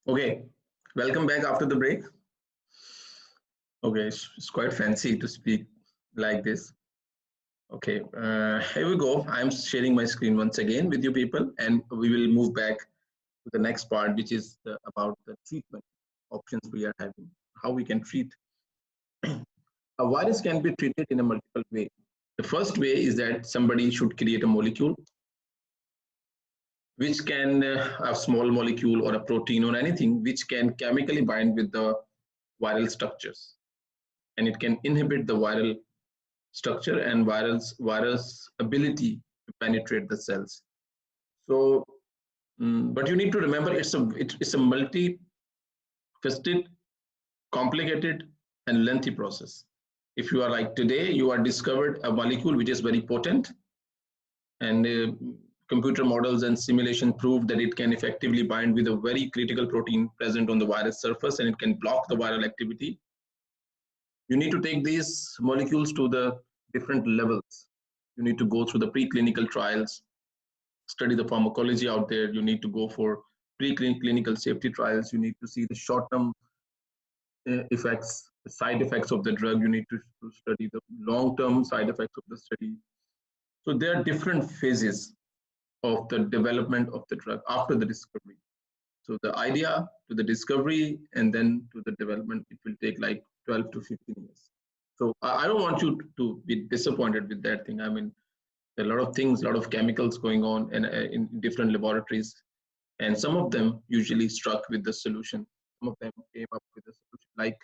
Okay, welcome back after the break. Okay, it's quite fancy to speak like this. Okay, here we go. I'm sharing my screen once again with you people, and we will move back to the next part, which is about the treatment options we are having, how we can treat. A virus can be treated in a multiple way. The first way is that somebody should create a molecule, which can a small molecule or a protein or anything, which can chemically bind with the viral structures, and it can inhibit the viral structure and virus ability to penetrate the cells. So, but you need to remember it's a multifaceted, complicated, and lengthy process. If you are like today, you are discovered a molecule which is very potent, and computer models and simulation prove that it can effectively bind with a very critical protein present on the virus surface, and it can block the viral activity. You need to take these molecules to the different levels. You need to go through the preclinical trials, study the pharmacology out there. You need to go for preclinical safety trials. You need to see the short-term effects, the side effects of the drug. You need to study the long-term side effects of the study. So there are different phases of the development of the drug after the discovery. So the idea to the discovery and then to the development, it will take like 12 to 15 years. So I don't want you to be disappointed with that thing. I mean, there are a lot of things, a lot of chemicals going on in different laboratories, and some of them usually struck with the solution. Some of them came up with a solution like,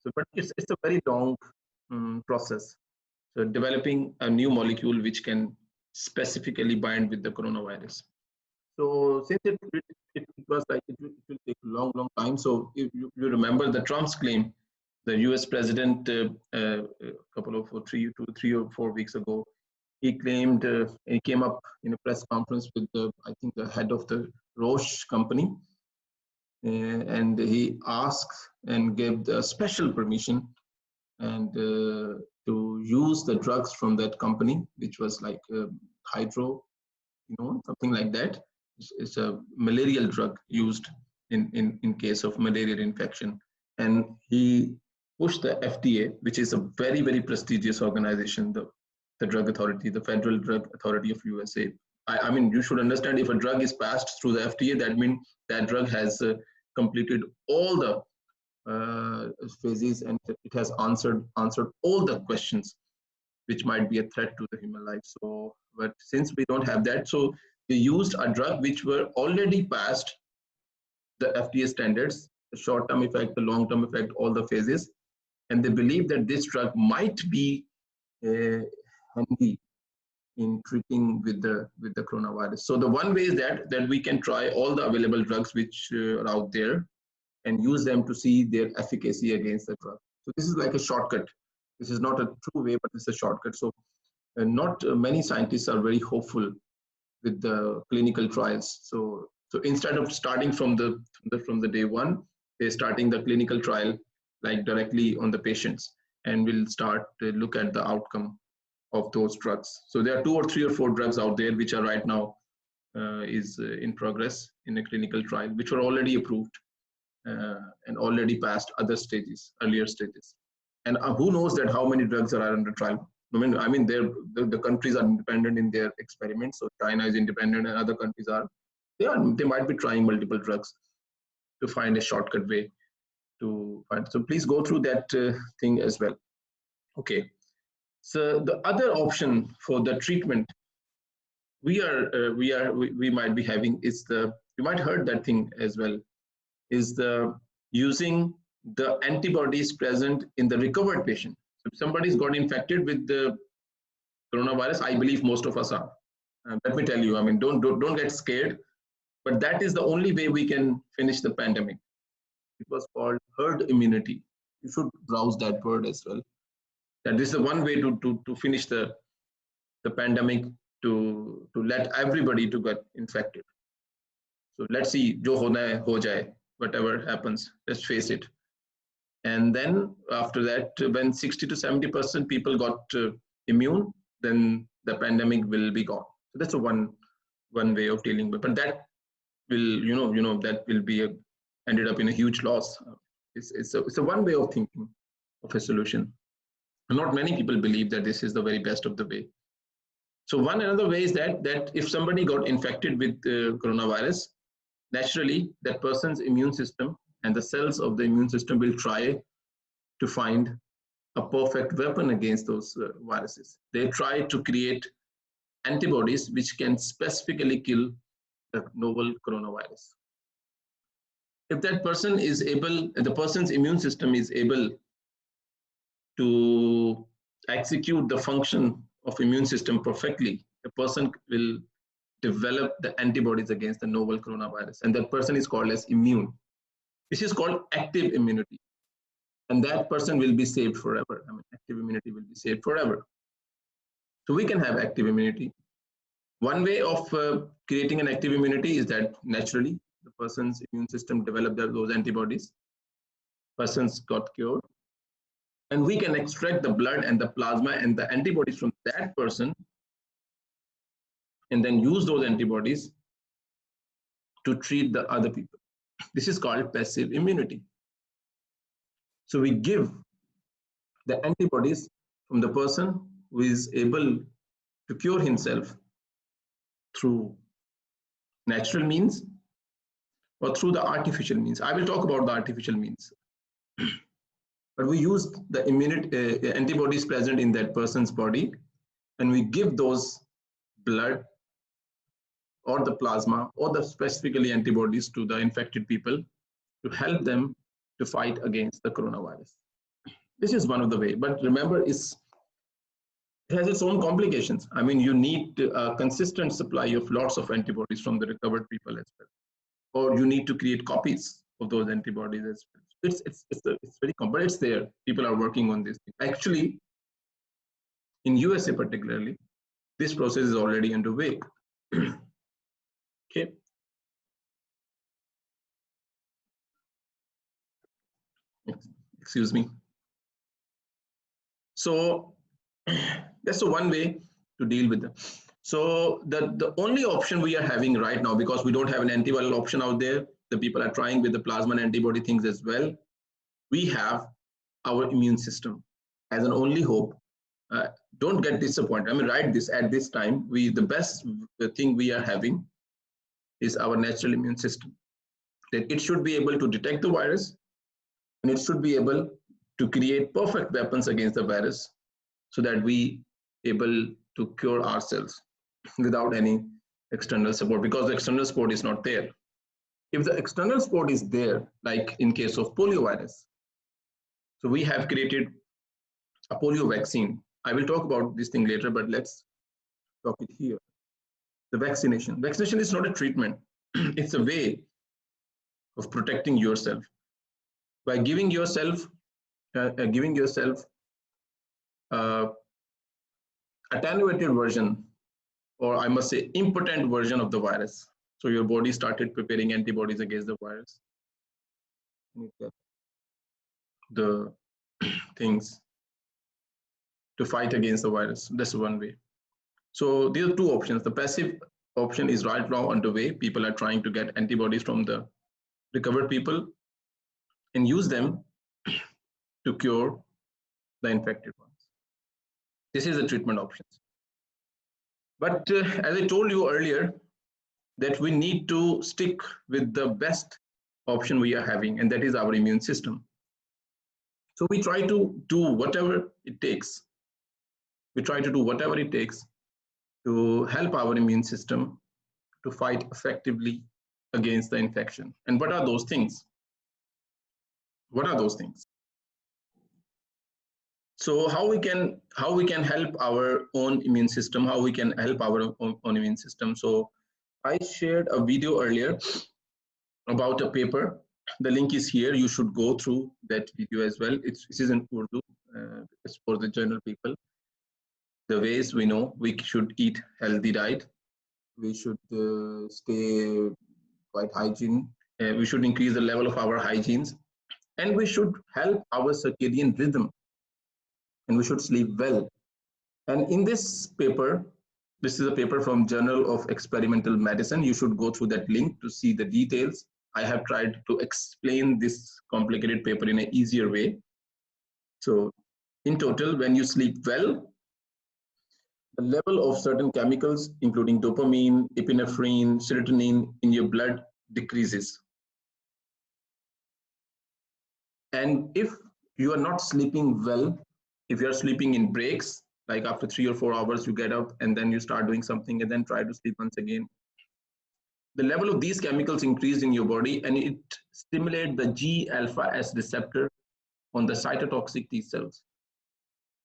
so, but it's a very long process. So developing a new molecule which can specifically bind with the coronavirus. So since it was like it will take a long time. So if you remember the Trump's claim, the U.S. president a couple of 3 or 4 weeks ago, he claimed he came up in a press conference with I think the head of the Roche company, and he asked and gave the special permission and to use the drugs from that company, which was like hydro, something like that. It's a malarial drug used in case of malaria infection. And he pushed the FDA, which is a very prestigious organization, the drug authority, the Federal Drug Authority of USA. I mean, you should understand, if a drug is passed through the FDA, that means that drug has completed all the phases, and it has answered all the questions which might be a threat to the human life. So, but since we don't have that, so they used a drug which were already past the FDA standards, the short-term effect, the long-term effect, all the phases, and they believe that this drug might be handy in treating with the coronavirus. So the one way is that we can try all the available drugs which are out there and use them to see their efficacy against the drug. So this is like a shortcut. This is not a true way, but it's a shortcut. So not many scientists are very hopeful with the clinical trials. So instead of starting from the day one, they're starting the clinical trial like directly on the patients, and will start to look at the outcome of those drugs. So there are 2 or 3 or 4 drugs out there which are right now is in progress in a clinical trial, which were already approved and already past other stages, earlier stages. And who knows that how many drugs are under trial? I mean, the countries are independent in their experiments. So China is independent, and other countries are. They might be trying multiple drugs to find a shortcut way to find. So please go through that thing as well. Okay. So the other option for the treatment we might be having is you might heard that thing as well, is the using the antibodies present in the recovered patient. So if somebody's got infected with the coronavirus, I believe most of us are. Let me tell you, I mean, don't get scared, but that is the only way we can finish the pandemic. It was called herd immunity. You should browse that word as well. That this is the one way to finish the pandemic, to let everybody to get infected. So let's see, jo hona hai, ho jaye, whatever happens, let's face it. And then after that, when 60 to 70% people got immune, then the pandemic will be gone. So that's a one way of dealing with. But that will, that will be a ended up in a huge loss. It's a one way of thinking of a solution. Not many people believe that this is the very best of the way. So another way is that if somebody got infected with coronavirus, naturally that person's immune system and the cells of the immune system will try to find a perfect weapon against those viruses. They try to create antibodies which can specifically kill the novel coronavirus. If that person is able, the person's immune system is able to execute the function of immune system perfectly, the person will develop the antibodies against the novel coronavirus, and that person is called as immune. This is called active immunity, and that person will be saved forever. I mean, active immunity will be saved forever. So we can have active immunity. One way of creating an active immunity is that naturally the person's immune system developed those antibodies, persons got cured, and we can extract the blood and the plasma and the antibodies from that person and then use those antibodies to treat the other people. This is called passive immunity. So we give the antibodies from the person who is able to cure himself through natural means or through the artificial means. I will talk about the artificial means. But we use the antibodies present in that person's body, and we give those blood or the plasma or the specifically antibodies to the infected people to help them to fight against the coronavirus. This is one of the ways, but remember, it has its own complications. I mean, you need a consistent supply of lots of antibodies from the recovered people as well, or you need to create copies of those antibodies as well. It's very complex, but it's there. People are working on this. Actually, in USA particularly, this process is already underway. Okay. Excuse me. So that's the one way to deal with them. So the only option we are having right now, because we don't have an antiviral option out there, the people are trying with the plasma and antibody things as well. We have our immune system as an only hope. Don't get disappointed. I mean, right this at this time, the best thing we are having is our natural immune system. That it should be able to detect the virus, and it should be able to create perfect weapons against the virus, so that we able to cure ourselves without any external support, because the external support is not there. If the external support is there, like in case of poliovirus, so we have created a polio vaccine. I will talk about this thing later, but let's talk it here. The vaccination. Vaccination is not a treatment. It's a way of protecting yourself by giving yourself attenuated version, or I must say impotent version of the virus. So your body started preparing antibodies against the virus. The things to fight against the virus. That's one way. So these are two options. The passive option is right now underway. People are trying to get antibodies from the recovered people and use them to cure the infected ones. This is the treatment options. But as I told you earlier, that we need to stick with the best option we are having, and that is our immune system. So we try to do whatever it takes. We try to do whatever it takes to help our immune system to fight effectively against the infection. And what are those things? What are those things? So how we can help our own immune system, how we can help our own immune system. So I shared a video earlier about a paper. The link is here. You should go through that video as well. This is in Urdu. It's for the general people. The ways we know we should eat healthy diet. We should stay quite hygiene. We should increase the level of our hygienes, and we should help our circadian rhythm, and we should sleep well. And in this paper, this is a paper from Journal of Experimental Medicine. You should go through that link to see the details I have tried to explain this complicated paper in an easier way. So in total, when you sleep well, the level of certain chemicals, including dopamine, epinephrine, serotonin in your blood decreases. And if you are not sleeping well, if you are sleeping in breaks, like after 3 or 4 hours, you get up and then you start doing something and then try to sleep once again, the level of these chemicals increased in your body and it stimulates the G-alpha S receptor on the cytotoxic T cells.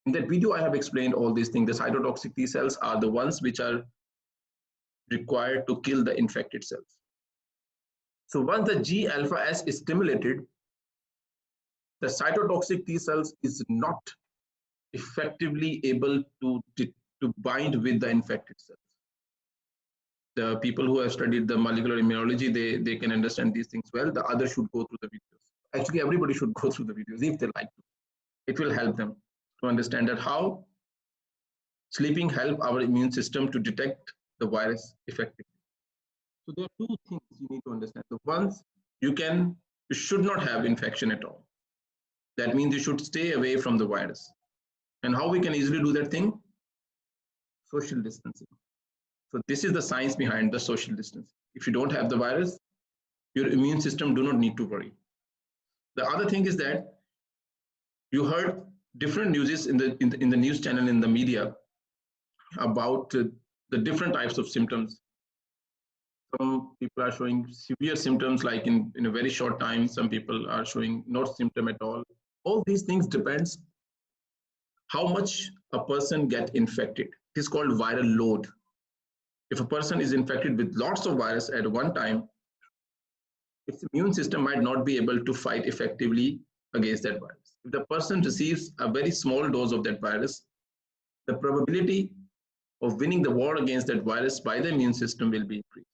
In that video, I have explained all these things. The cytotoxic T cells are the ones which are required to kill the infected cells. So once the G-alpha S is stimulated, the cytotoxic T cells is not effectively able to bind with the infected cells. The people who have studied the molecular immunology, they can understand these things well. The others should go through the videos. Actually, everybody should go through the videos if they like to. It will help them to understand that how sleeping helps our immune system to detect the virus effectively. So there are two things you need to understand. The ones you should not have infection at all. That means you should stay away from the virus. And how we can easily do that thing? Social distancing. So this is the science behind the social distance. If you don't have the virus, your immune system do not need to worry. The other thing is that you heard different news in the news channel, in the media, about the different types of symptoms. Some people are showing severe symptoms like in a very short time. Some people are showing no symptom at all. All these things depends how much a person get infected. It is called viral load. If a person is infected with lots of virus at one time, its immune system might not be able to fight effectively against that virus. If the person receives a very small dose of that virus, the probability of winning the war against that virus by the immune system will be increased.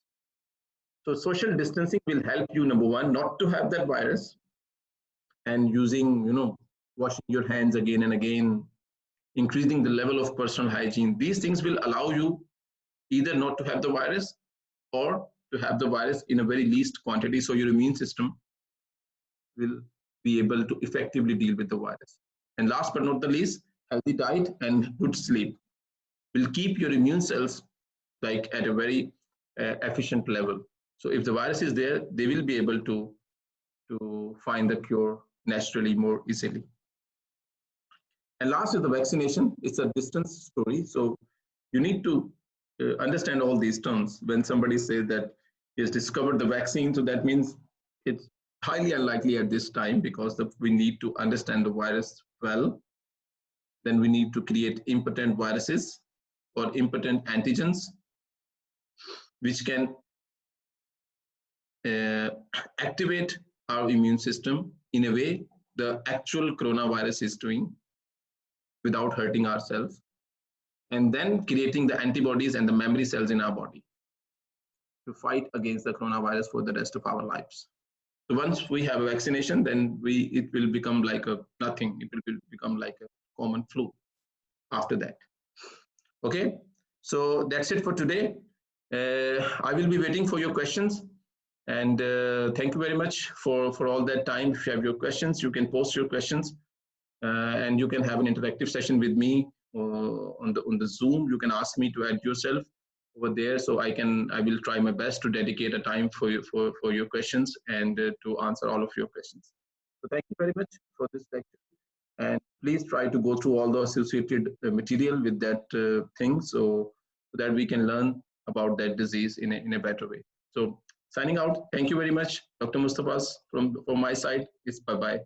So social distancing will help you, number one, not to have that virus, and using, washing your hands again and again, increasing the level of personal hygiene. These things will allow you either not to have the virus or to have the virus in a very least quantity, so your immune system will be able to effectively deal with the virus. And last but not the least, healthy diet and good sleep will keep your immune cells like at a very efficient level. So if the virus is there, they will be able to find the cure naturally more easily. And last is the vaccination. It's a distance story. So you need to understand all these terms. When somebody says that he has discovered the vaccine, so that means it's highly unlikely at this time, because we need to understand the virus well. Then we need to create impotent viruses or impotent antigens, which can activate our immune system in a way the actual coronavirus is doing without hurting ourselves, and then creating the antibodies and the memory cells in our body to fight against the coronavirus for the rest of our lives. So once we have a vaccination, then it will become like nothing. It will become like a common flu after that. Okay, so that's it for today. I will be waiting for your questions, and thank you very much for all that time. If you have your questions, you can post your questions, and you can have an interactive session with me on the Zoom. You can ask me to add yourself over there, so I will try my best to dedicate a time for your questions and to answer all of your questions. So thank you very much for this lecture, and please try to go through all the associated material with that thing, so that we can learn about that disease in a better way. So signing out, thank you very much, Dr. Mustafa. From my side, it's bye-bye.